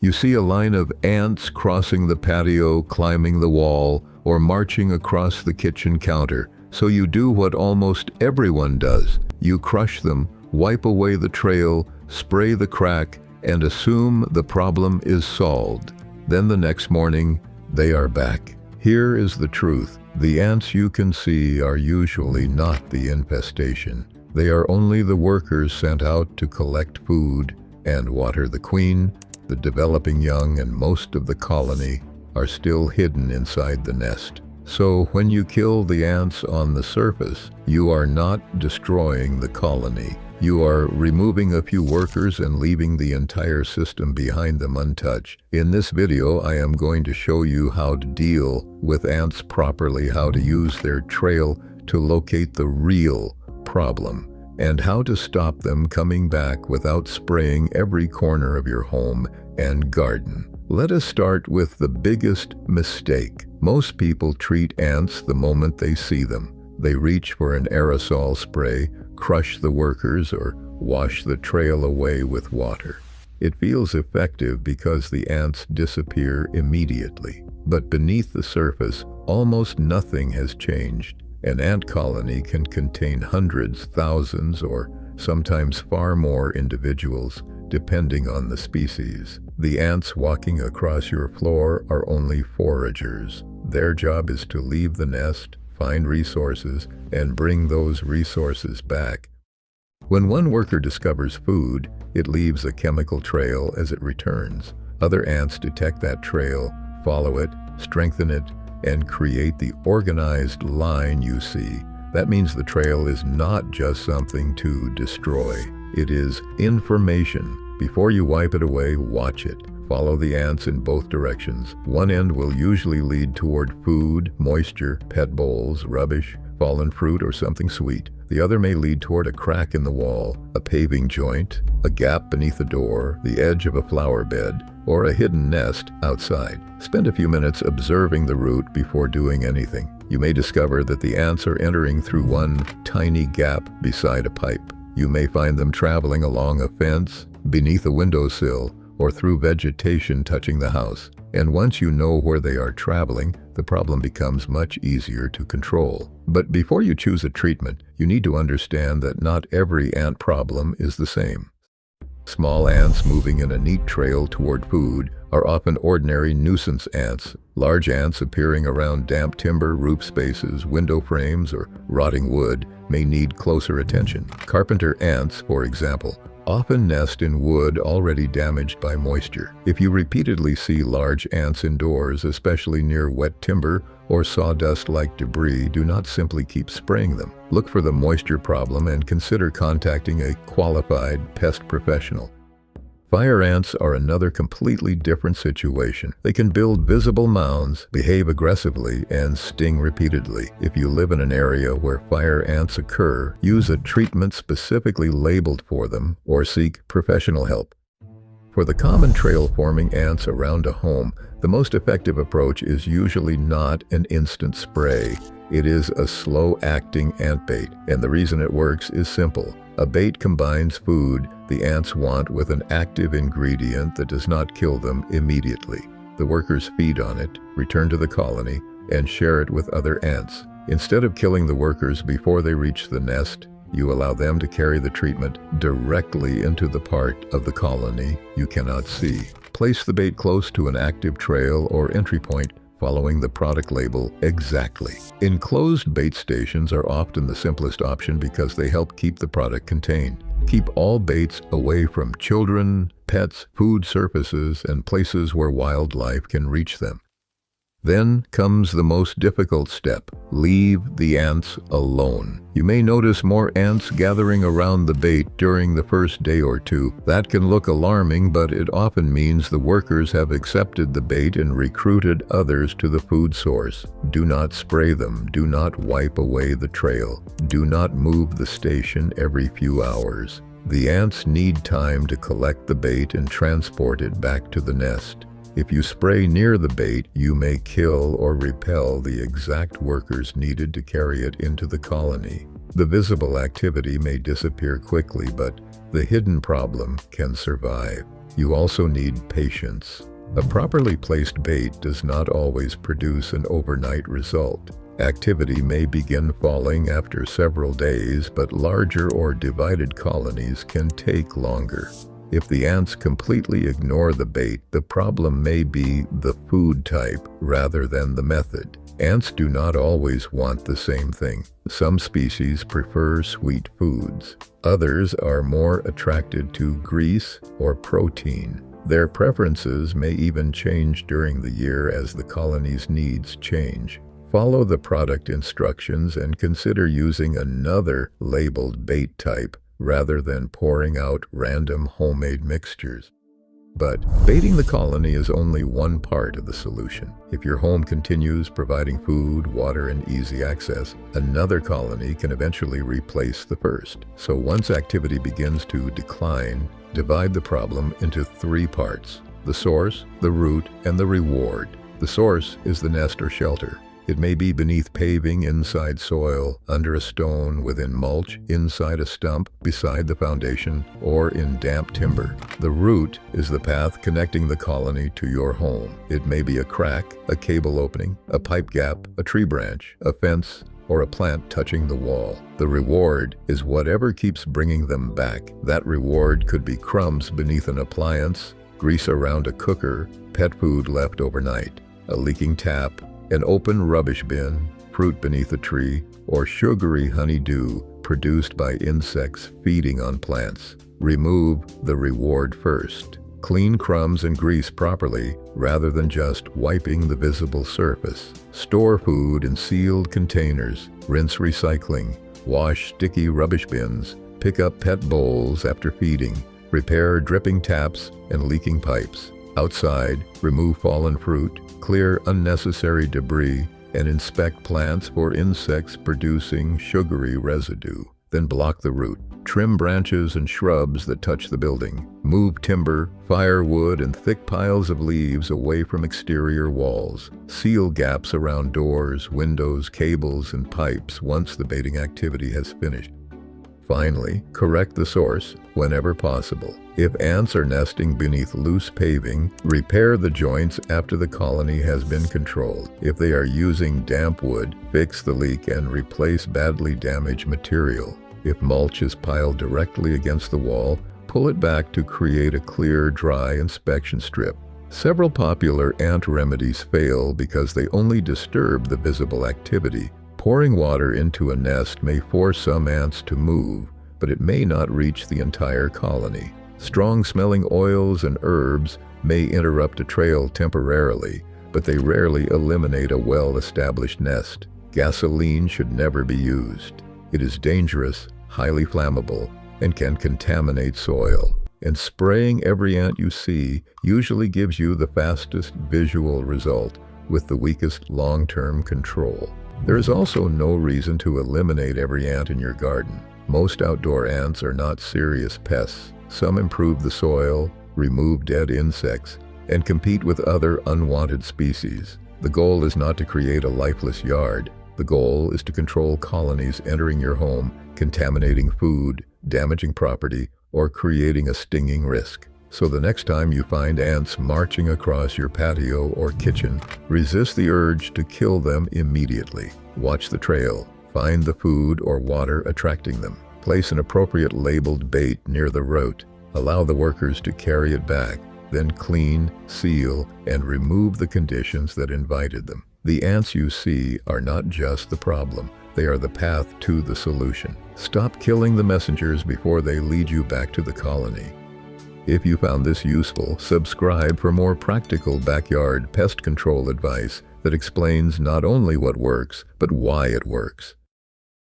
You see a line of ants crossing the patio, climbing the wall, or marching across the kitchen counter. So you do what almost everyone does. You crush them, wipe away the trail, spray the crack, and assume the problem is solved. Then the next morning, they are back. Here is the truth. The ants you can see are usually not the infestation. They are only the workers sent out to collect food and water the queen. The developing young and most of the colony are still hidden inside the nest. So when you kill the ants on the surface, you are not destroying the colony. You are removing a few workers and leaving the entire system behind them untouched. In this video, I am going to show you how to deal with ants properly, how to use their trail to locate the real problem, and how to stop them coming back without spraying every corner of your home and garden. Let us start with the biggest mistake. Most people treat ants the moment they see them. They reach for an aerosol spray, crush the workers, or wash the trail away with water. It feels effective because the ants disappear immediately. But beneath the surface, almost nothing has changed. An ant colony can contain hundreds, thousands, or sometimes far more individuals, depending on the species. The ants walking across your floor are only foragers. Their job is to leave the nest, find resources, and bring those resources back. When one worker discovers food, it leaves a chemical trail as it returns. Other ants detect that trail, follow it, strengthen it, and create the organized line you see. That means the trail is not just something to destroy. It is information. Before you wipe it away, watch it. Follow the ants in both directions. One end will usually lead toward food, moisture, pet bowls, rubbish, fallen fruit, or something sweet. The other may lead toward a crack in the wall, a paving joint, a gap beneath a door, the edge of a flower bed, or a hidden nest outside. Spend a few minutes observing the route before doing anything. You may discover that the ants are entering through one tiny gap beside a pipe. You may find them traveling along a fence, beneath a windowsill, or through vegetation touching the house. And once you know where they are traveling, the problem becomes much easier to control. But before you choose a treatment, you need to understand that not every ant problem is the same. Small ants moving in a neat trail toward food are often ordinary nuisance ants. Large ants appearing around damp timber, roof spaces, window frames, or rotting wood may need closer attention. Carpenter ants, for example, often nest in wood already damaged by moisture. If you repeatedly see large ants indoors, especially near wet timber or sawdust-like debris, do not simply keep spraying them. Look for the moisture problem and consider contacting a qualified pest professional. Fire ants are another completely different situation. They can build visible mounds, behave aggressively, and sting repeatedly. If you live in an area where fire ants occur, use a treatment specifically labeled for them or seek professional help. For the common trail-forming ants around a home, the most effective approach is usually not an instant spray. It is a slow-acting ant bait, and the reason it works is simple. A bait combines food the ants want with an active ingredient that does not kill them immediately. The workers feed on it, return to the colony, and share it with other ants. Instead of killing the workers before they reach the nest, you allow them to carry the treatment directly into the part of the colony you cannot see. Place the bait close to an active trail or entry point, following the product label exactly. Enclosed bait stations are often the simplest option because they help keep the product contained. Keep all baits away from children, pets, food surfaces, and places where wildlife can reach them. Then comes the most difficult step. Leave the ants alone. You may notice more ants gathering around the bait during the first day or two. That can look alarming, but it often means the workers have accepted the bait and recruited others to the food source. Do not spray them. Do not wipe away the trail. Do not move the station every few hours. The ants need time to collect the bait and transport it back to the nest. If you spray near the bait, you may kill or repel the exact workers needed to carry it into the colony. The visible activity may disappear quickly, but the hidden problem can survive. You also need patience. A properly placed bait does not always produce an overnight result. Activity may begin falling after several days, but larger or divided colonies can take longer. If the ants completely ignore the bait, the problem may be the food type rather than the method. Ants do not always want the same thing. Some species prefer sweet foods. Others are more attracted to grease or protein. Their preferences may even change during the year as the colony's needs change. Follow the product instructions and consider using another labeled bait type rather than pouring out random homemade mixtures. But baiting the colony is only one part of the solution. If your home continues providing food, water, and easy access, another colony can eventually replace the first. So once activity begins to decline, divide the problem into 3 parts: the source, the root, and the reward. The source is the nest or shelter. It may be beneath paving, inside soil, under a stone, within mulch, inside a stump, beside the foundation, or in damp timber. The root is the path connecting the colony to your home. It may be a crack, a cable opening, a pipe gap, a tree branch, a fence, or a plant touching the wall. The reward is whatever keeps bringing them back. That reward could be crumbs beneath an appliance, grease around a cooker, pet food left overnight, a leaking tap, an open rubbish bin, fruit beneath a tree, or sugary honeydew produced by insects feeding on plants. Remove the reward first. Clean crumbs and grease properly rather than just wiping the visible surface. Store food in sealed containers. Rinse recycling. Wash sticky rubbish bins. Pick up pet bowls after feeding. Repair dripping taps and leaking pipes. Outside, remove fallen fruit, clear unnecessary debris, and inspect plants for insects producing sugary residue. Then block the root. Trim branches and shrubs that touch the building. Move timber, firewood, and thick piles of leaves away from exterior walls. Seal gaps around doors, windows, cables, and pipes once the baiting activity has finished. Finally, correct the source whenever possible. If ants are nesting beneath loose paving, repair the joints after the colony has been controlled. If they are using damp wood, fix the leak and replace badly damaged material. If mulch is piled directly against the wall, pull it back to create a clear, dry inspection strip. Several popular ant remedies fail because they only disturb the visible activity. Pouring water into a nest may force some ants to move, but it may not reach the entire colony. Strong-smelling oils and herbs may interrupt a trail temporarily, but they rarely eliminate a well-established nest. Gasoline should never be used. It is dangerous, highly flammable, and can contaminate soil. And spraying every ant you see usually gives you the fastest visual result with the weakest long-term control. There is also no reason to eliminate every ant in your garden. Most outdoor ants are not serious pests. Some improve the soil, remove dead insects, and compete with other unwanted species. The goal is not to create a lifeless yard. The goal is to control colonies entering your home, contaminating food, damaging property, or creating a stinging risk. So the next time you find ants marching across your patio or kitchen, resist the urge to kill them immediately. Watch the trail. Find the food or water attracting them. Place an appropriate labeled bait near the root. Allow the workers to carry it back. Then clean, seal, and remove the conditions that invited them. The ants you see are not just the problem. They are the path to the solution. Stop killing the messengers before they lead you back to the colony. If you found this useful, subscribe for more practical backyard pest control advice that explains not only what works, but why it works.